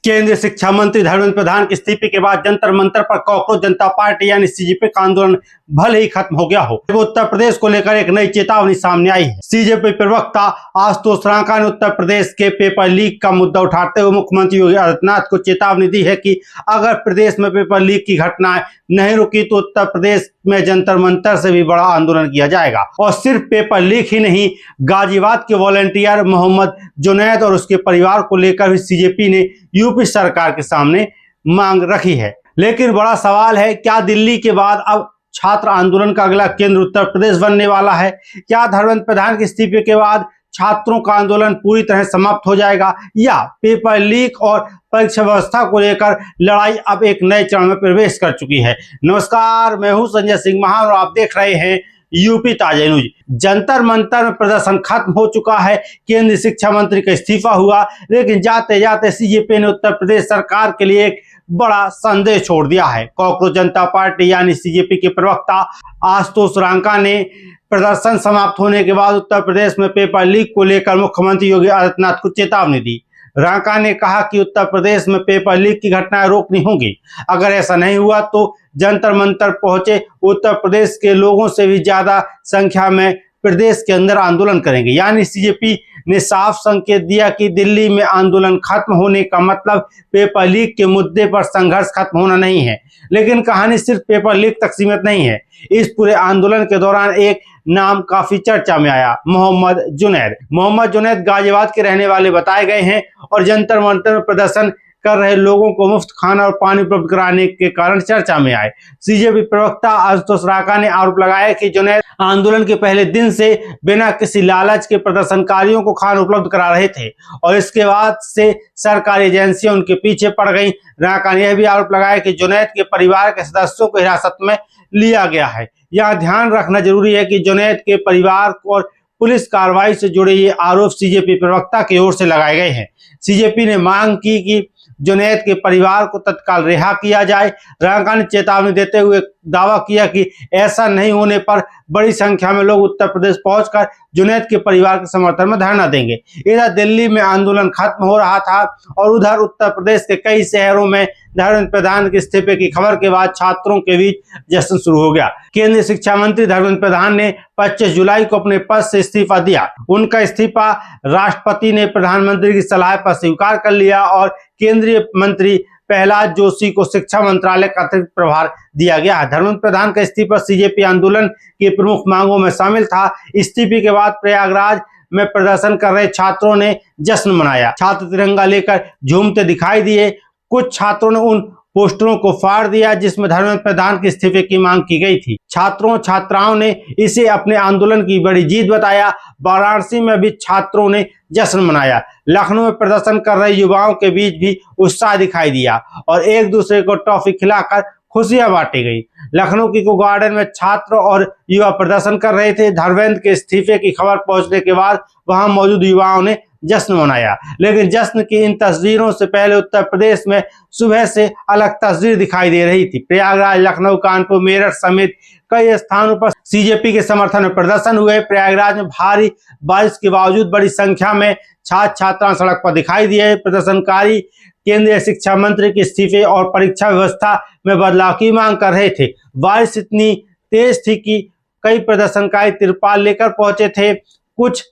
केंद्रीय शिक्षा मंत्री धर्मेंद्र प्रधान के इस्तीफे के बाद जंतर मंतर पर कॉकरोच जनता पार्टी यानी सीजेपी का आंदोलन भले ही खत्म हो गया हो, उत्तर प्रदेश को लेकर एक नई चेतावनी सामने आई है। सीजेपी प्रवक्ता आशुतोष रांका ने उत्तर प्रदेश के पेपर लीक का मुद्दा उठाते हुए मुख्यमंत्री योगी आदित्यनाथ को चेतावनी दी है कि अगर प्रदेश में पेपर लीक की घटनाएं नहीं रुकी तो उत्तर प्रदेश में जंतर मंतर से भी बड़ा आंदोलन किया जाएगा। और सिर्फ पेपर लीक ही नहीं, गाजियाबाद के वॉलंटियर मोहम्मद जुनैद और उसके परिवार को लेकर भी सीजेपी ने यूपी सरकार के सामने मांग रखी है। लेकिन बड़ा सवाल है, क्या दिल्ली के बाद अब छात्र आंदोलन का अगला केंद्र उत्तर प्रदेश बनने वाला है? क्या धर्मेंद्र प्रधान के इस्तीफे के बाद छात्रों का आंदोलन पूरी तरह समाप्त हो जाएगा, या पेपर लीक और परीक्षा व्यवस्था को लेकर लड़ाई अब एक नए चरण में प्रवेश कर चुकी है? नमस्कार, मैं हूं संजय सिंह महान और आप देख रहे हैं यूपी ताजा न्यूज। जंतर मंतर में प्रदर्शन खत्म हो चुका है। केंद्रीय शिक्षा मंत्री का इस्तीफा हुआ, लेकिन जाते जाते सीजेपी ने उत्तर प्रदेश सरकार के लिए एक बड़ा संदेश छोड़ दिया है। कॉकरोच जनता पार्टी यानी सीजेपी के प्रवक्ता आशुतोष रांका ने प्रदर्शन समाप्त होने के बाद उत्तर प्रदेश में पेपर लीक को लेकर मुख्यमंत्री योगी आदित्यनाथ को चेतावनी दी। रांका ने कहा कि उत्तर प्रदेश में पेपर लीक की घटनाएं रोकनी होंगी। अगर ऐसा नहीं हुआ तो जंतर मंतर पहुंचे उत्तर प्रदेश के लोगों से भी ज्यादा संख्या में प्रदेश के अंदर आंदोलन करेंगे। यानी सीजेपी ने साफ संकेत दिया कि दिल्ली में आंदोलन खत्म होने का मतलब पेपर लीक के मुद्दे पर संघर्ष खत्म होना नहीं है। लेकिन कहानी सिर्फ पेपर लीक तक सीमित नहीं है। इस पूरे आंदोलन के दौरान एक नाम काफी चर्चा में आया, मोहम्मद जुनैद। मोहम्मद जुनैद गाजियाबाद के रहने वाले बताए गए हैं और जंतर मंतर में प्रदर्शन कर रहे लोगों को मुफ्त खाना और पानी उपलब्ध कराने के कारण चर्चा में आए। सीजेपी प्रवक्ता आशुतोष रांका ने आरोप लगाया कि जुनैद आंदोलन के पहले दिन से बिना किसी लालच के प्रदर्शनकारियों को खाना उपलब्ध करा रहे थे और इसके बाद से सरकारी एजेंसियां उनके पीछे पड़ गईं। रांका ने यह भी आरोप लगाया कि जुनैद के परिवार के सदस्यों को हिरासत में लिया गया है। यहाँ ध्यान रखना जरूरी है कि जुनैद के परिवार और पुलिस कार्रवाई से जुड़े ये आरोप सीजेपी प्रवक्ता की ओर से लगाए गए हैं। सीजेपी ने मांग की कि जुनैद के परिवार को तत्काल रिहा किया जाए। रांका ने चेतावनी देते हुए दावा किया कि ऐसा नहीं होने पर बड़ी संख्या में लोग उत्तर प्रदेश पहुंचकर जुनैद के परिवार के समर्थन में धरना देंगे। इधर दिल्ली में आंदोलन खत्म हो रहा था और उधर उत्तर प्रदेश के कई शहरों में धर्मेंद्र प्रधान के इस्तीफे की खबर के बाद छात्रों के बीच जश्न शुरू हो गया। केंद्रीय शिक्षा मंत्री धर्मेंद्र प्रधान ने 25 जुलाई को अपने पद से इस्तीफा दिया। उनका इस्तीफा राष्ट्रपति ने प्रधानमंत्री की सलाह पर स्वीकार कर लिया और केंद्रीय मंत्री प्रहलाद जोशी को शिक्षा मंत्रालय का अतिरिक्त प्रभार दिया गया है। धर्मेंद्र प्रधान का इस्तीफा सीजेपी आंदोलन की प्रमुख मांगों में शामिल था। इस्तीफे के बाद प्रयागराज में प्रदर्शन कर रहे छात्रों ने जश्न मनाया। छात्र तिरंगा लेकर झूमते दिखाई दिए। कुछ छात्रों ने उन पोस्टरों को फाड़ दिया जिसमें धर्मेंद्र प्रधान के इस्तीफे की मांग की गई थी। छात्रों छात्राओं ने इसे अपने आंदोलन की बड़ी जीत बताया। वाराणसी में भी छात्रों ने जश्न मनाया। लखनऊ में प्रदर्शन कर रहे युवाओं के बीच भी उत्साह दिखाई दिया और एक दूसरे को टॉफी खिलाकर खुशियां बांटी गई। लखनऊ की इको गार्डन में छात्र और युवा प्रदर्शन कर रहे थे। धर्मेंद्र के इस्तीफे की खबर पहुंचने के बाद वहां मौजूद युवाओं ने जश्न मनाया। लेकिन जश्न की इन तस्वीरों से पहले उत्तर प्रदेश में सुबह से अलग तस्वीर दिखाई दे रही थी। प्रयागराज, लखनऊ, कानपुर, मेरठ समेत कई स्थानों पर सीजेपी के समर्थन में प्रदर्शन हुए। प्रयागराज में भारी बारिश के बावजूद बड़ी संख्या में छात्र छात्राएं सड़क पर दिखाई दिए। प्रदर्शनकारी केंद्रीय शिक्षा मंत्री के इस्तीफे और परीक्षा व्यवस्था में बदलाव की मांग कर रहे थे। बारिश इतनी तेज थी कि कई प्रदर्शनकारी तिरपाल लेकर पहुंचे थे। कुछ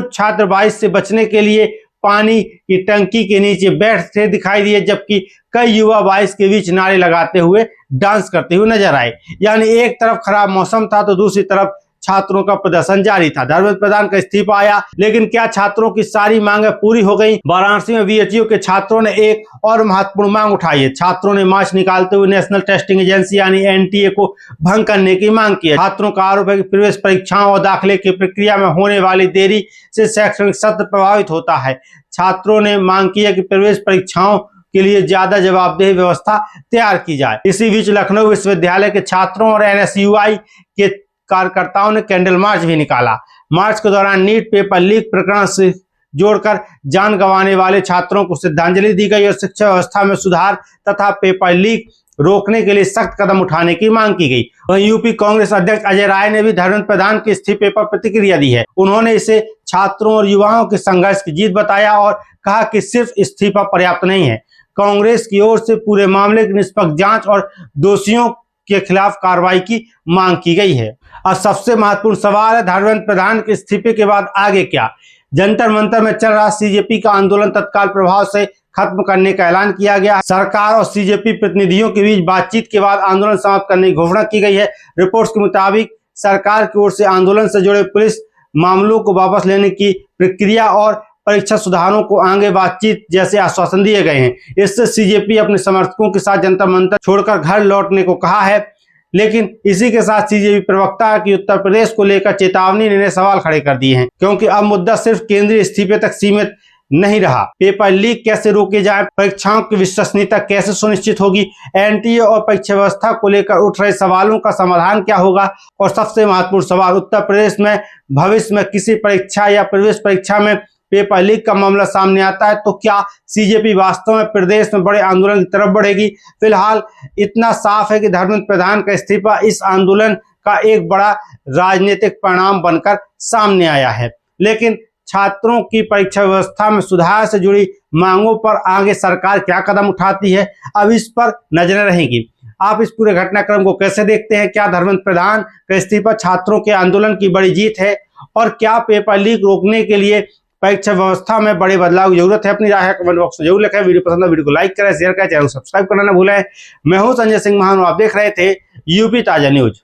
छात्र बारिश से बचने के लिए पानी की टंकी के नीचे बैठते दिखाई दिए, जबकि कई युवा बारिश के बीच नारे लगाते हुए डांस करते हुए नजर आए। यानी एक तरफ खराब मौसम था तो दूसरी तरफ छात्रों का प्रदर्शन जारी था। धर्मेंद्र प्रधान का इस्तीफा आया, लेकिन क्या छात्रों की सारी मांगें पूरी हो गई? वाराणसी में बीएचयू के छात्रों ने एक और महत्वपूर्ण मांग उठाई है। छात्रों ने मार्च निकालते हुए नेशनल टेस्टिंग एजेंसी यानी एनटीए को भंग करने की मांग की है। छात्रों का आरोप है कि प्रवेश परीक्षाओं और दाखिले की प्रक्रिया में होने वाली देरी से शैक्षणिक सत्र प्रभावित होता है। छात्रों ने मांग की है कि प्रवेश परीक्षाओं के लिए ज्यादा जवाबदेह व्यवस्था तैयार की जाए। इसी बीच लखनऊ विश्वविद्यालय के छात्रों और एनएसयूआई के कार्यकर्ताओं ने कैंडल मार्च भी निकाला। मार्च के दौरान नीट पेपर लीक प्रकरण से जोड़कर जान गंवाने वाले छात्रों को श्रद्धांजलि दी गई और शिक्षा व्यवस्था में सुधार तथा पेपर लीक रोकने के लिए सख्त कदम उठाने की मांग की गई। वहीं यूपी कांग्रेस अध्यक्ष अजय राय ने भी धर्मेंद्र प्रधान के इस्तीफे पर प्रतिक्रिया दी है। उन्होंने इसे छात्रों और युवाओं के संघर्ष की जीत बताया और कहा कि सिर्फ इस्तीफा पर्याप्त नहीं है। कांग्रेस की ओर से पूरे मामले की निष्पक्ष जांच और दोषियों के खिलाफ कार्रवाई की मांग की गई है। अब सबसे महत्वपूर्ण सवाल है, धर्मेंद्र प्रधान के इस्तीफे के बाद आगे क्या? जंतर मंतर में चल रहा सीजेपी का आंदोलन तत्काल प्रभाव से खत्म करने का ऐलान किया गया। सरकार और सीजेपी प्रतिनिधियों के बीच बातचीत के बाद आंदोलन समाप्त करने की घोषणा की गई है। रिपोर्ट्स के मुताबिक सरकार की ओर से आंदोलन से जुड़े पुलिस मामलों को वापस लेने की प्रक्रिया और परीक्षा सुधारों को आगे बातचीत जैसे आश्वासन दिए गए हैं। इससे सीजेपी अपने समर्थकों के साथ जंतर मंतर छोड़कर घर लौटने को कहा है। लेकिन इसी के साथ सीजेपी प्रवक्ता की उत्तर प्रदेश को लेकर चेतावनी ने सवाल खड़े कर दिए हैं, क्योंकि अब मुद्दा सिर्फ केंद्रीय इस्तीफे तक सीमित नहीं रहा। पेपर लीक कैसे रोके जाए, परीक्षाओं की विश्वसनीयता कैसे सुनिश्चित होगी, एनटीए और परीक्षा व्यवस्था को लेकर उठ रहे सवालों का समाधान क्या होगा, और सबसे महत्वपूर्ण सवाल, उत्तर प्रदेश में भविष्य में किसी परीक्षा या प्रवेश परीक्षा में पेपर लीक का मामला सामने आता है तो क्या सीजेपी वास्तव में प्रदेश में बड़े आंदोलन की तरफ बढ़ेगी? फिलहाल इतना साफ है कि धर्मेंद्र प्रधान का इस्तीफा इस आंदोलन का एक बड़ा राजनीतिक परिणाम बनकर सामने आया है। लेकिन छात्रों की परीक्षा व्यवस्था में सुधार से जुड़ी मांगों पर आगे सरकार क्या कदम उठाती है, अब इस पर नजरें रहेंगी। आप इस पूरे घटनाक्रम को कैसे देखते हैं? क्या धर्मेंद्र प्रधान का इस्तीफा छात्रों के आंदोलन की बड़ी जीत है, और क्या पेपर लीक रोकने के लिए परीक्षा व्यवस्था में बड़े बदलाव की जरूरत है? अपनी राय है कमेंट बॉक्स में जरूर लिखें। वीडियो पसंद है वीडियो को लाइक करें, शेयर करें, चैनल को सब्सक्राइब करना ना भूलें। मैं हूं संजय सिंह महान, आप देख रहे थे यूपी ताजा न्यूज।